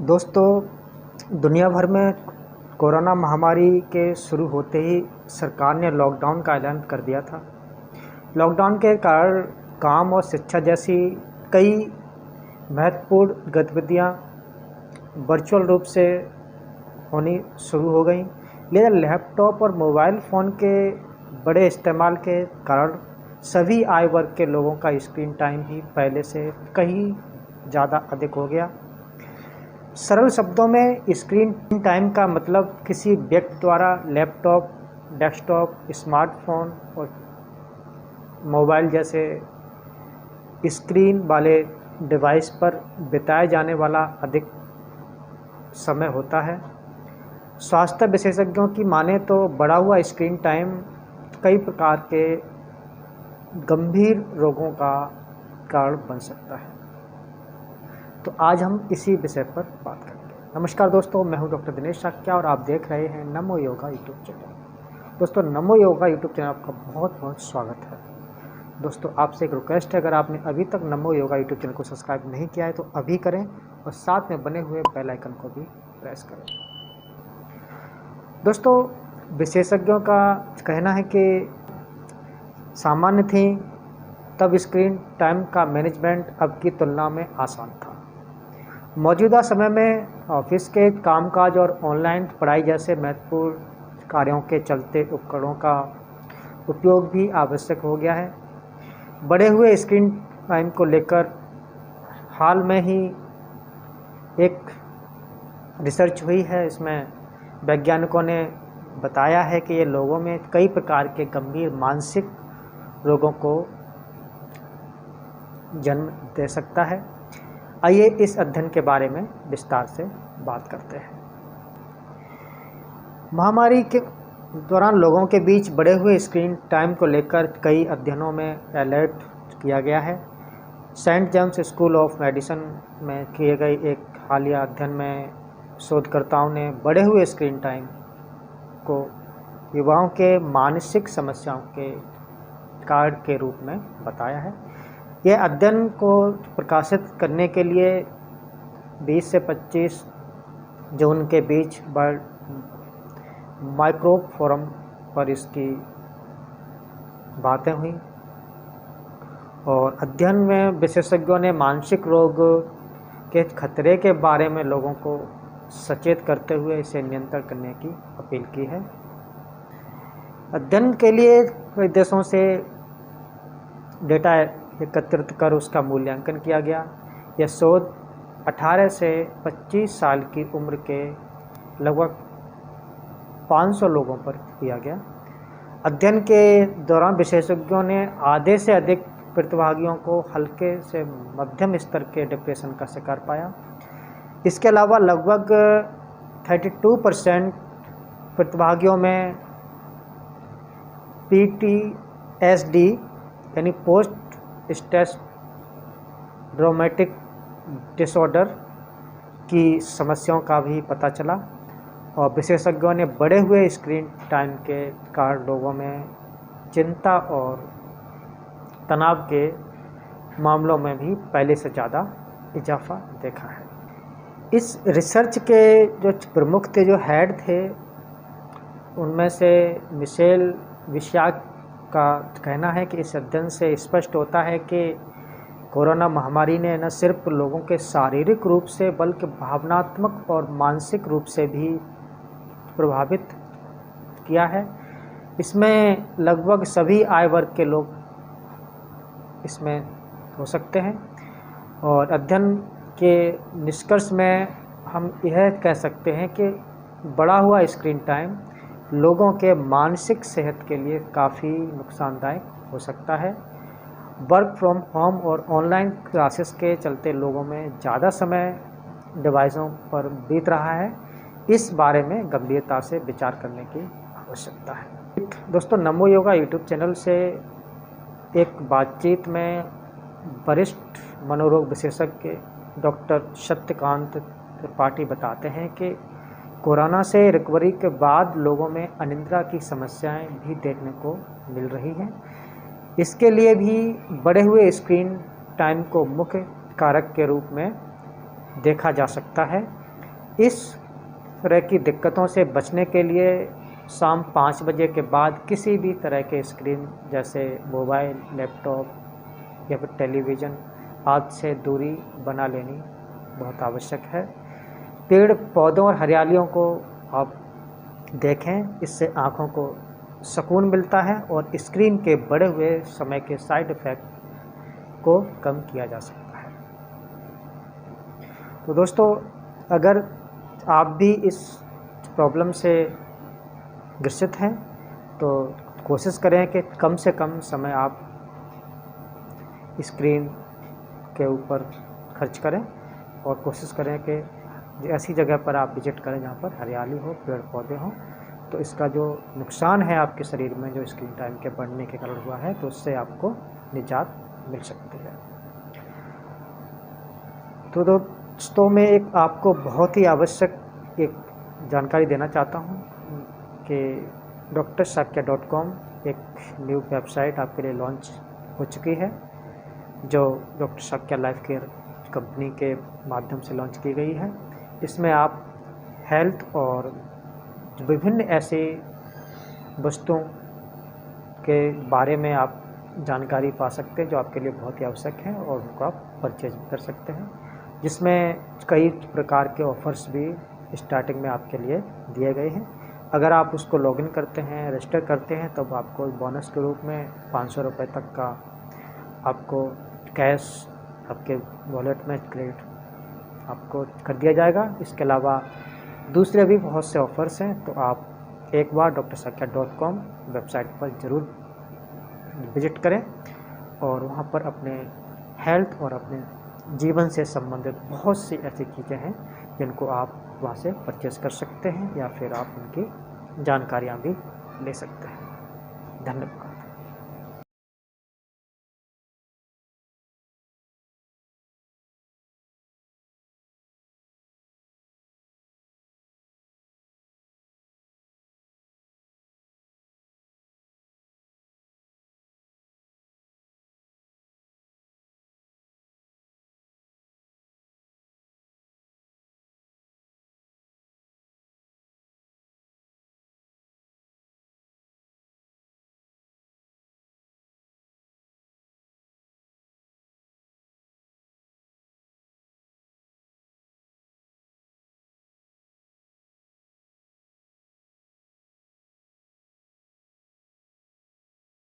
दोस्तों, दुनिया भर में कोरोना महामारी के शुरू होते ही सरकार ने लॉकडाउन का ऐलान कर दिया था। लॉकडाउन के कारण काम और शिक्षा जैसी कई महत्वपूर्ण गतिविधियां वर्चुअल रूप से होनी शुरू हो गई। लेकिन लैपटॉप और मोबाइल फ़ोन के बड़े इस्तेमाल के कारण सभी आयु वर्ग के लोगों का स्क्रीन टाइम ही पहले से कहीं ज़्यादा अधिक हो गया। सरल शब्दों में स्क्रीन टाइम का मतलब किसी व्यक्ति द्वारा लैपटॉप, डेस्कटॉप, स्मार्टफोन और मोबाइल जैसे स्क्रीन वाले डिवाइस पर बिताया जाने वाला अधिक समय होता है। स्वास्थ्य विशेषज्ञों की माने तो बढ़ा हुआ स्क्रीन टाइम कई प्रकार के गंभीर रोगों का कारण बन सकता है। तो आज हम इसी विषय पर बात करेंगे। नमस्कार दोस्तों, मैं हूं डॉक्टर दिनेश शाक्या और आप देख रहे हैं नमो योगा यूट्यूब चैनल। दोस्तों, नमो योगा यूट्यूब चैनल आपका बहुत बहुत स्वागत है। दोस्तों, आपसे एक रिक्वेस्ट है, अगर आपने अभी तक नमो योगा यूट्यूब चैनल को सब्सक्राइब नहीं किया है तो अभी करें और साथ में बने हुए बेल आइकन को भी प्रेस करें। दोस्तों, विशेषज्ञों का कहना है कि सामान्य थी तब स्क्रीन टाइम का मैनेजमेंट अब की तुलना में आसान था। मौजूदा समय में ऑफिस के कामकाज और ऑनलाइन पढ़ाई जैसे महत्वपूर्ण कार्यों के चलते उपकरणों का उपयोग भी आवश्यक हो गया है। बढ़े हुए स्क्रीन टाइम को लेकर हाल में ही एक रिसर्च हुई है। इसमें वैज्ञानिकों ने बताया है कि ये लोगों में कई प्रकार के गंभीर मानसिक रोगों को जन्म दे सकता है। आइए इस अध्ययन के बारे में विस्तार से बात करते हैं। महामारी के दौरान लोगों के बीच बढ़े हुए स्क्रीन टाइम को लेकर कई अध्ययनों में अलर्ट किया गया है। Saint James School of Medicine में किए गए एक हालिया अध्ययन में शोधकर्ताओं ने बढ़े हुए स्क्रीन टाइम को युवाओं के मानसिक समस्याओं के कारण के रूप में बताया है। यह अध्ययन को प्रकाशित करने के लिए 20 से 25 जून के बीच वर्ल्ड माइक्रोब फोरम पर इसकी बातें हुई और अध्ययन में विशेषज्ञों ने मानसिक रोग के खतरे के बारे में लोगों को सचेत करते हुए इसे नियंत्रण करने की अपील की है। अध्ययन के लिए कई देशों से डेटा एकत्रित कर उसका मूल्यांकन किया गया। यह शोध 18 से 25 साल की उम्र के लगभग 500 लोगों पर किया गया। अध्ययन के दौरान विशेषज्ञों ने आधे से अधिक प्रतिभागियों को हल्के से मध्यम स्तर के डिप्रेशन का शिकार पाया। इसके अलावा लगभग 32% प्रतिभागियों में PTSD यानी पोस्ट स्ट्रेस ट्रॉमेटिक डिसऑर्डर की समस्याओं का भी पता चला और विशेषज्ञों ने बढ़े हुए स्क्रीन टाइम के कारण लोगों में चिंता और तनाव के मामलों में भी पहले से ज़्यादा इजाफा देखा है। इस रिसर्च के जो प्रमुख थे, जो हेड थे, उनमें से मिशेल विशाक का कहना है कि इस अध्ययन से स्पष्ट होता है कि कोरोना महामारी ने न सिर्फ लोगों के शारीरिक रूप से बल्कि भावनात्मक और मानसिक रूप से भी प्रभावित किया है। इसमें लगभग सभी आयु वर्ग के लोग इसमें हो सकते हैं और अध्ययन के निष्कर्ष में हम यह कह सकते हैं कि बढ़ा हुआ स्क्रीन टाइम लोगों के मानसिक सेहत के लिए काफ़ी नुकसानदायक हो सकता है। वर्क फ्रॉम होम और ऑनलाइन क्लासेस के चलते लोगों में ज़्यादा समय डिवाइसों पर बीत रहा है। इस बारे में गंभीरता से विचार करने की आवश्यकता है। दोस्तों, नमो योगा यूट्यूब चैनल से एक बातचीत में वरिष्ठ मनोरोग विशेषज्ञ डॉक्टर सत्यकांत त्रिपाठी बताते हैं कि कोरोना से रिकवरी के बाद लोगों में अनिद्रा की समस्याएं भी देखने को मिल रही हैं। इसके लिए भी बढ़े हुए स्क्रीन टाइम को मुख्य कारक के रूप में देखा जा सकता है। इस तरह की दिक्कतों से बचने के लिए शाम 5 बजे के बाद किसी भी तरह के स्क्रीन जैसे मोबाइल, लैपटॉप या फिर टेलीविज़न आदि से दूरी बना लेनी बहुत आवश्यक है। पेड़ पौधों और हरियालियों को आप देखें, इससे आँखों को सुकून मिलता है और स्क्रीन के बढ़े हुए समय के साइड इफ़ेक्ट को कम किया जा सकता है। तो दोस्तों, अगर आप भी इस प्रॉब्लम से ग्रसित हैं तो कोशिश करें कि कम से कम समय आप स्क्रीन के ऊपर खर्च करें और कोशिश करें कि ऐसी जगह पर आप विज़िट करें जहाँ पर हरियाली हो, पेड़ पौधे हों। तो इसका जो नुकसान है आपके शरीर में जो स्क्रीन टाइम के बढ़ने के कारण हुआ है, तो उससे आपको निजात मिल सकती है। तो दोस्तों, मैं एक आपको बहुत ही आवश्यक एक जानकारी देना चाहता हूँ कि drshakya.com एक न्यू वेबसाइट आपके लिए लॉन्च हो चुकी है, जो doctor Shakya life care company के माध्यम से लॉन्च की गई है। इसमें आप हेल्थ और विभिन्न ऐसी वस्तुओं के बारे में आप जानकारी पा सकते हैं जो आपके लिए बहुत ही आवश्यक है और उनको आप परचेज कर सकते हैं, जिसमें कई प्रकार के ऑफ़र्स भी स्टार्टिंग में आपके लिए दिए गए हैं। अगर आप उसको लॉगिन करते हैं, रजिस्टर करते हैं, तब आपको बोनस के रूप में 500 रुपये तक का आपको कैश आपके वॉलेट में क्रेडिट आपको कर दिया जाएगा। इसके अलावा दूसरे भी बहुत से ऑफ़र्स हैं, तो आप एक बार drshakya.com वेबसाइट पर ज़रूर विज़िट करें और वहाँ पर अपने हेल्थ और अपने जीवन से संबंधित बहुत सी ऐसी चीज़ें हैं जिनको आप वहाँ से परचेज़ कर सकते हैं या फिर आप उनकी जानकारियाँ भी ले सकते हैं। धन्यवाद।